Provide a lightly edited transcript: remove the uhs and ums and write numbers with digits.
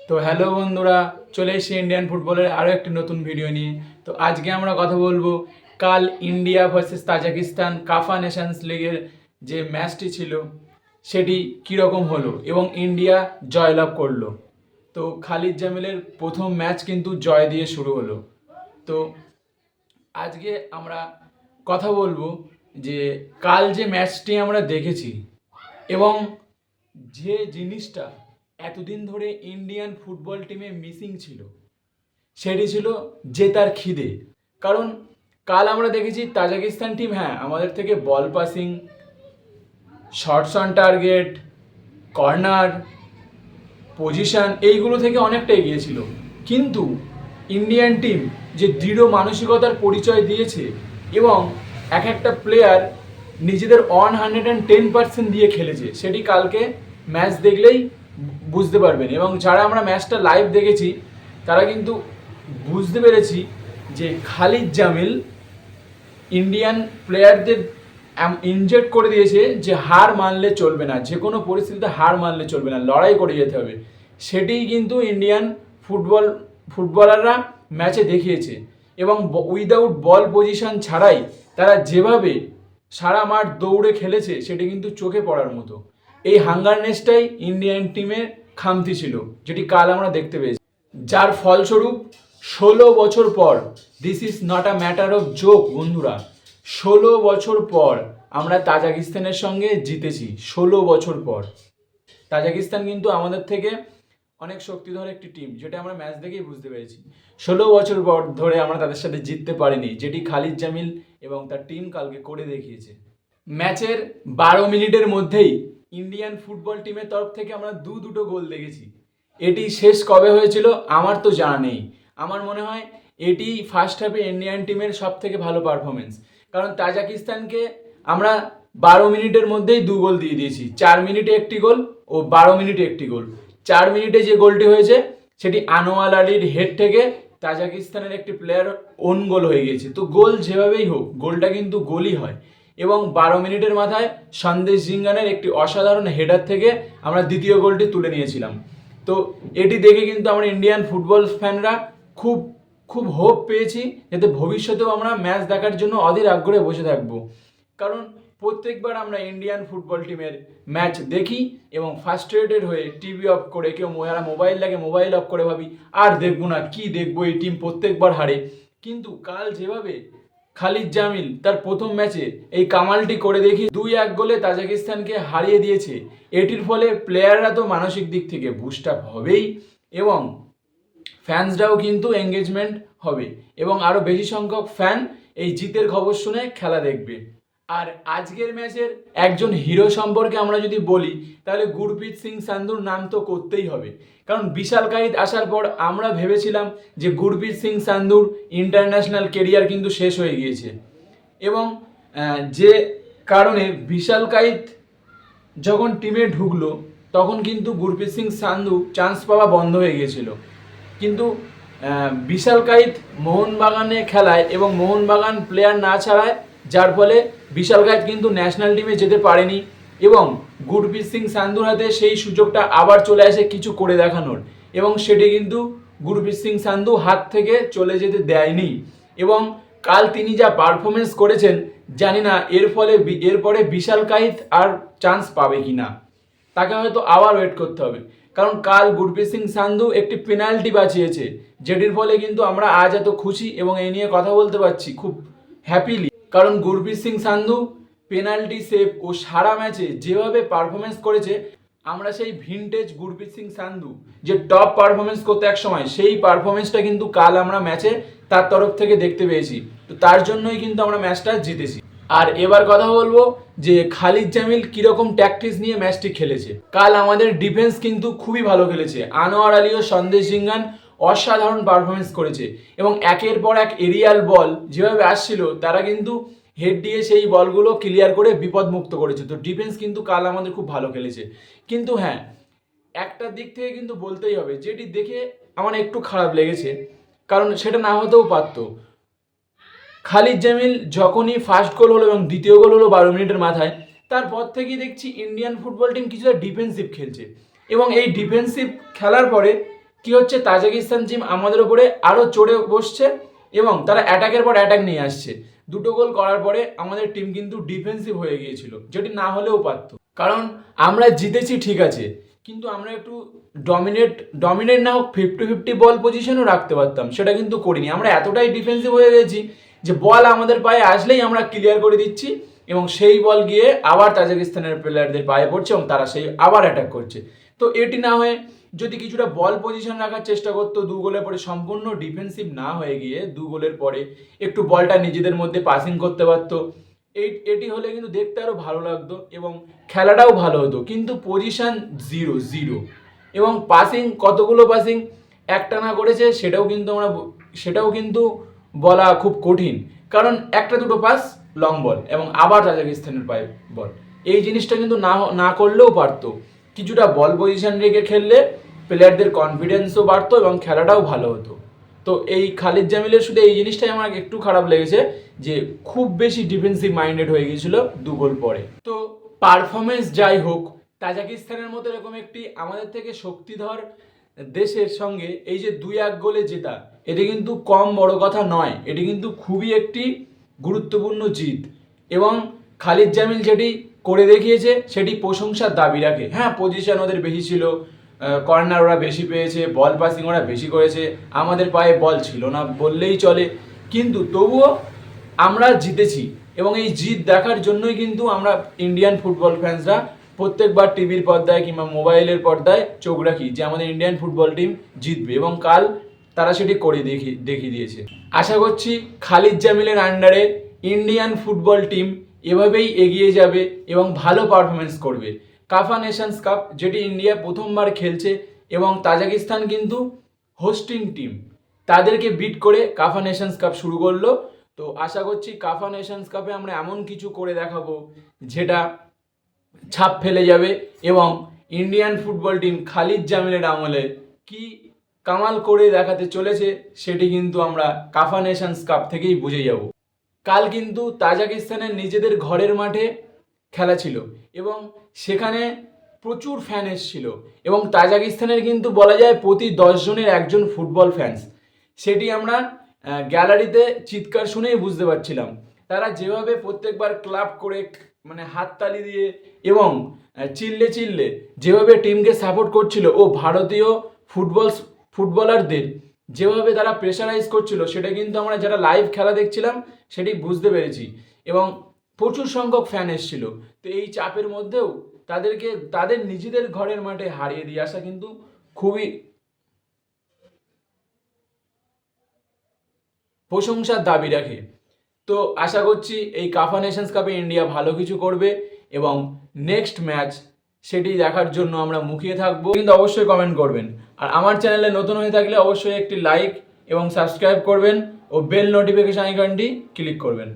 তো হ্যালো বন্ধুরা, চলে এসেছি ইন্ডিয়ান ফুটবলের আরও একটি নতুন ভিডিও নিয়ে। তো আজকে আমরা কথা বলবো কাল ইন্ডিয়া ভার্সেস তাজিকিস্তান কাফা নেশনস লিগের যে ম্যাচটি ছিল সেটি কীরকম হলো এবং ইন্ডিয়া জয়লাভ করলো। তো খালিদ জামিলের প্রথম ম্যাচ কিন্তু জয় দিয়ে শুরু হলো। তো আজকে আমরা কথা বলবো যে কাল যে ম্যাচটি আমরা দেখেছি এবং যে জিনিসটা এতদিন ধরে ইন্ডিয়ান ফুটবল টিমে মিসিং ছিল সেটি ছিল জেতার খিদে। কারণ কাল আমরা দেখেছি তাজিকিস্তান টিম আমাদের থেকে ball passing, shots on target, corner position এইগুলো থেকে অনেকটা এগিয়ে ছিল, কিন্তু ইন্ডিয়ান টিম যে দৃঢ় মানসিকতার পরিচয় দিয়েছে এবং এক একটা প্লেয়ার নিজেদের 110% দিয়ে খেলেছে সেটি কালকে ম্যাচ দেখলেই বুঝতে পারবেন। এবং যারা আমরা ম্যাচটা লাইভ দেখেছি তারা কিন্তু বুঝতে পেরেছি যে খালিদ জামিল ইন্ডিয়ান প্লেয়ারদের ইনজেক্ট করে দিয়েছে যে হার মানলে চলবে না, যে কোনো পরিস্থিতিতে হার মানলে চলবে না, লড়াই করে যেতে হবে। সেটিই কিন্তু ইন্ডিয়ান ফুটবলাররা ম্যাচে দেখিয়েছে এবং উইদাউট বল পজিশন ছাড়াই তারা যেভাবে সারা মাঠ দৌড়ে খেলেছে সেটি কিন্তু চোখে পড়ার মতো। এই হাঙ্গারনেসটাই ইন্ডিয়ান টিমের খামতি ছিল, যেটি কাল আমরা দেখতে পেয়েছি, যার ফলস্বরূপ 16 বছর পর, this is not a matter of joke বন্ধুরা, 16 বছর পর আমরা তাজিকিস্তানের সঙ্গে জিতেছি। 16 বছর পর তাজিকিস্তান কিন্তু আমাদের থেকে অনেক শক্তিধর একটি টিম, যেটা আমরা ম্যাচ দেখেই বুঝতে পেরেছি। 16 বছর পর ধরে আমরা তাদের সাথে জিততে পারিনি, যেটি খালিদ জামিল এবং তার টিম কালকে করে দেখিয়েছে। ম্যাচের 12 মিনিটের মধ্যেই ইন্ডিয়ান ফুটবল টিমের তরফ থেকে আমরা দুটো গোল দেখেছি। এটি শেষ কবে হয়েছিল আমার তো জানা নেই। আমার মনে হয় এটি ফার্স্ট হাফে ইন্ডিয়ান টিমের সব থেকে ভালো পারফরমেন্স, কারণ তাজিকিস্তানকে আমরা 12 মিনিটের মধ্যেই 2 গোল দিয়ে দিয়েছি। 4 মিনিটে একটি গোল ও 12 মিনিটে একটি গোল। 4 মিনিটে যে গোলটি হয়েছে সেটি আনোয়ার আলীর হেড থেকে তাজিকিস্তানের একটি প্লেয়ার ওন গোল হয়ে গিয়েছে। তো গোল যেভাবেই হোক, গোলটা কিন্তু গোলই হয়। এবং 12 মিনিটের মাথায় সন্দেশ জিঙ্গানের একটি অসাধারণ হেডার থেকে আমরা দ্বিতীয় গোলটি তুলে নিয়েছিলাম। তো এটি দেখে কিন্তু আমরা ইন্ডিয়ান ফুটবল ফ্যানরা খুব খুব হোপ পেয়েছি, যাতে ভবিষ্যতেও আমরা ম্যাচ দেখার জন্য অধীর আগ্রহে বসে থাকবো। কারণ প্রত্যেকবার আমরা ইন্ডিয়ান ফুটবল টিমের ম্যাচ দেখি এবং ফার্স্ট্রেটেড হয়ে টিভি অফ করে, কেউ যারা মোবাইল লাগে মোবাইল অফ করে ভাবি আর দেখবো না, কি দেখবো, এই টিম প্রত্যেকবার হারে। কিন্তু কাল যেভাবে খালিদ জামিল তার প্রথম ম্যাচে এই কামালটি করে দেখি 2-1 গোলে তাজিকিস্তানকে হারিয়ে দিয়েছে, এটির ফলে প্লেয়াররা তো মানসিক দিক থেকে বুস্ট আপ হবেই এবং ফ্যান্সরাও কিন্তু এঙ্গেজমেন্ট হবে এবং আরও বেশি সংখ্যক ফ্যান এই জিতের খবর শুনে খেলা দেখবে। আর আজকের ম্যাচের একজন হিরো সম্পর্কে আমরা যদি বলি তাহলে গুরপ্রীত সিং সান্ধুর নাম তো করতেই হবে। কারণ বিশাল কাইদ আসার পর আমরা ভেবেছিলাম যে গুরপ্রীত সিং সান্ধুর ইন্টারন্যাশনাল কেরিয়ার কিন্তু শেষ হয়ে গিয়েছে এবং যে কারণে বিশাল কাইদ যখন টিমে ঢুকলো তখন কিন্তু গুরপ্রীত সিং সান্ধু চান্স পাওয়া বন্ধ হয়ে গিয়েছিল। কিন্তু বিশাল কাইদ মোহনবাগানে খেলায় এবং মোহনবাগান প্লেয়ার না ছাড়ায়, যার ফলে বিশাল কাইদ কিন্তু ন্যাশনাল টিমে যেতে পারেনি এবং গুরপ্রীত সিং সান্ধুর হাতে সেই সুযোগটা আবার চলে আসে কিছু করে দেখানোর, এবং সেটি কিন্তু গুরপ্রীত সিং সান্ধু হাত থেকে চলে যেতে দেয়নি। এবং কাল তিনি যা পারফরমেন্স করেছেন জানি না এরপরে বিশাল কাইদ আর চান্স পাবে কি না, তাকে হয়তো আবার ওয়েট করতে হবে। কারণ কাল গুরপ্রীত সিং সান্ধু একটি পেনাল্টি বাঁচিয়েছে, যেটির ফলে কিন্তু আমরা আজ এত খুশি এবং এই নিয়ে কথা বলতে পারছি খুব হ্যাপিলি। কারণ গুরপ্রীত সিং সান্ধু পেনাল্টি সেভ ও সারা ম্যাচে যেভাবে পারফরমেন্স করেছে, আমরা সেই ভিনটেজ গুরপ্রীত সিং সান্ধু যে টপ পারফরমেন্স করতে এক সময়, সেই পারফরমেন্সটা কিন্তু কাল আমরা ম্যাচে তার তরফ থেকে দেখতে পেয়েছি। তো তার জন্যই কিন্তু আমরা ম্যাচটা জিতেছি। আর এবার কথা বলবো যে খালিদ জামিল কীরকম ট্যাকটিক্স নিয়ে ম্যাচটি খেলেছে। কাল আমাদের ডিফেন্স কিন্তু খুবই ভালো খেলেছে। আনোয়ার আলী ও সন্দেশ জিঙ্গান অসাধারণ পারফরমেন্স করেছে এবং একের পর এক এরিয়াল বল যেভাবে আসছিল তারা কিন্তু হেড দিয়ে সেই বলগুলো ক্লিয়ার করে বিপদমুক্ত করেছে। তো ডিফেন্স কিন্তু কাল আমাদের খুব ভালো খেলেছে। কিন্তু একটা দিক থেকে কিন্তু বলতেই হবে, যেটি দেখে আমার একটু খারাপ লেগেছে, কারণ সেটা না হতেও পারতো। খালিদ জামিল যখনই ফার্স্ট গোল হলো এবং দ্বিতীয় গোল হলো 12 মিনিটের মাথায়, তারপর থেকেই দেখছি ইন্ডিয়ান ফুটবল টিম কিছুটা ডিফেন্সিভ খেলছে এবং এই ডিফেন্সিভ খেলার পরে কি হচ্ছে, তাজিকিস্তান টিম আমাদের উপরে আরও চড়ে বসছে এবং তারা অ্যাটাকের পর অ্যাটাক নিয়ে আসছে। দুটো গোল করার পরে আমাদের টিম কিন্তু ডিফেন্সিভ হয়ে গিয়েছিল, যেটি না হলেও পারতো। কারণ আমরা জিতেছি ঠিক আছে, কিন্তু আমরা একটু ডমিনেট না হোক 50-50 বল পজিশনও রাখতে পারতাম, সেটা কিন্তু করিনি। আমরা এতটাই ডিফেন্সিভ হয়ে গেছি যে বল আমাদের পায়ে আসলেই আমরা ক্লিয়ার করে দিচ্ছি এবং সেই বল গিয়ে আবার তাজিকিস্তানের প্লেয়ারদের পায়ে পড়ছে এবং তারা সেই আবার অ্যাটাক করছে। তো এটি না হয়ে যদি কিছুটা বল পজিশন রাখার চেষ্টা করতো, 2 গোলের পরে সম্পূর্ণ ডিফেন্সিভ না হয়ে গিয়ে 2 গোলের পরে একটু বলটা নিজেদের মধ্যে পাসিং করতে পারতো, এটি হলে কিন্তু দেখতে আরও ভালো লাগতো এবং খেলাটাও ভালো হতো। কিন্তু পজিশন 0-0 এবং পাসিং, কতগুলো পাসিং একটানা করেছে সেটাও কিন্তু বলা খুব কঠিন, কারণ একটা দুটো পাস লং বল এবং আবার তাজিকিস্তানের পায়ে বল। এই জিনিসটা কিন্তু না করলেও পারতো। কিছুটা বল পজিশন রেখে খেললে প্লেয়ারদের কনফিডেন্সও বাড়তো এবং খেলাটাও ভালো হতো। তো এই খালিদ জামিলের শুধু এই জিনিসটাই আমার একটু খারাপ লেগেছে যে খুব বেশি ডিফেন্সিভ মাইন্ডেড হয়ে গিয়েছিল 2 গোল পরে। তো পারফরমেন্স যাই হোক, তাজিকিস্তানের মতো এরকম একটি আমাদের থেকে শক্তিধর দেশের সঙ্গে এই যে 2-1 গোলে জেতা, এটি কিন্তু কম বড় কথা নয়, এটি কিন্তু খুবই একটি গুরুত্বপূর্ণ জিত। এবং খালিদ জামিল যেটি করে দেখিয়েছে সেটি প্রশংসার দাবি রাখে। হ্যাঁ, পজিশন ওদের বেশি ছিল, কর্নার ওরা বেশি পেয়েছে, বল পাসিং ওরা বেশি করেছে, আমাদের পায়ে বল ছিল না বললেই চলে, কিন্তু তবুও আমরা জিতেছি এবং এই জিত দেখার জন্যই কিন্তু আমরা ইন্ডিয়ান ফুটবল ফ্যান্সরা প্রত্যেকবার টিভির পর্দায় কিংবা মোবাইলের পর্দায় চোখ রাখি যে আমাদের ইন্ডিয়ান ফুটবল টিম জিতবে, এবং কাল তারা সেটি করে দেখিয়ে দিয়েছে। আশা করছি খালিদ জামিলের আন্ডারে ইন্ডিয়ান ফুটবল টিম এভাবেই এগিয়ে যাবে এবং ভালো পারফরমেন্স করবে। কাফা নেশনস কাপ যেটি ইন্ডিয়া প্রথমবার খেলছে এবং তাজিকিস্তান কিন্তু হোস্টিং টিম, তাদেরকে বিট করে কাফা নেশনস কাপ শুরু করলো। তো আশা করছি কাফা নেশনস কাপে আমরা এমন কিছু করে দেখাবো যেটা ছাপ ফেলে যাবে এবং ইন্ডিয়ান ফুটবল টিম খালিদ জামিলের আমলে কি কামাল করে দেখাতে চলেছে সেটি কিন্তু আমরা কাফা নেশনস কাপ থেকেই বুঝে যাব। কাল কিন্তু তাজিকিস্তানের নিজেদের ঘরের মাঠে খেলা ছিল এবং সেখানে প্রচুর ফ্যান এসেছিল এবং তাজিকিস্তানের কিন্তু বলা যায় প্রতি 10 জনের একজন ফুটবল ফ্যান্স। সেটি আমরা গ্যালারিতে চিৎকার শুনেই বুঝতে পারছিলাম। তারা যেভাবে প্রত্যেকবার ক্লাব করে মানে হাততালি দিয়ে এবং চিল্লে যেভাবে টিমকে সাপোর্ট করছিল ও ভারতীয় ফুটবলারদের যেভাবে তারা প্রেশারাইজ করছিল, সেটা কিন্তু আমরা যারা লাইভ খেলা দেখছিলাম সেটি বুঝতে পেরেছি এবং প্রচুর সংখ্যক ফ্যান এসেছিল। তো এই চাপের মধ্যেও তাদের নিজেদের ঘরের মাঠে হারিয়ে দিয়ে আসা কিন্তু খুবই প্রশংসার দাবি রাখে। তো আশা করছি এই কাফা নেশনস কাপে ইন্ডিয়া ভালো কিছু করবে এবং নেক্সট ম্যাচ সেটি দেখার জন্য আমরা মুখিয়ে থাকবো। কিন্তু অবশ্যই কমেন্ট করবেন, আর আমার চ্যানেলে নতুন হয়ে থাকলে অবশ্যই একটি লাইক এবং সাবস্ক্রাইব করবেন ও বেল নোটিফিকেশন আইকনটি ক্লিক করবেন।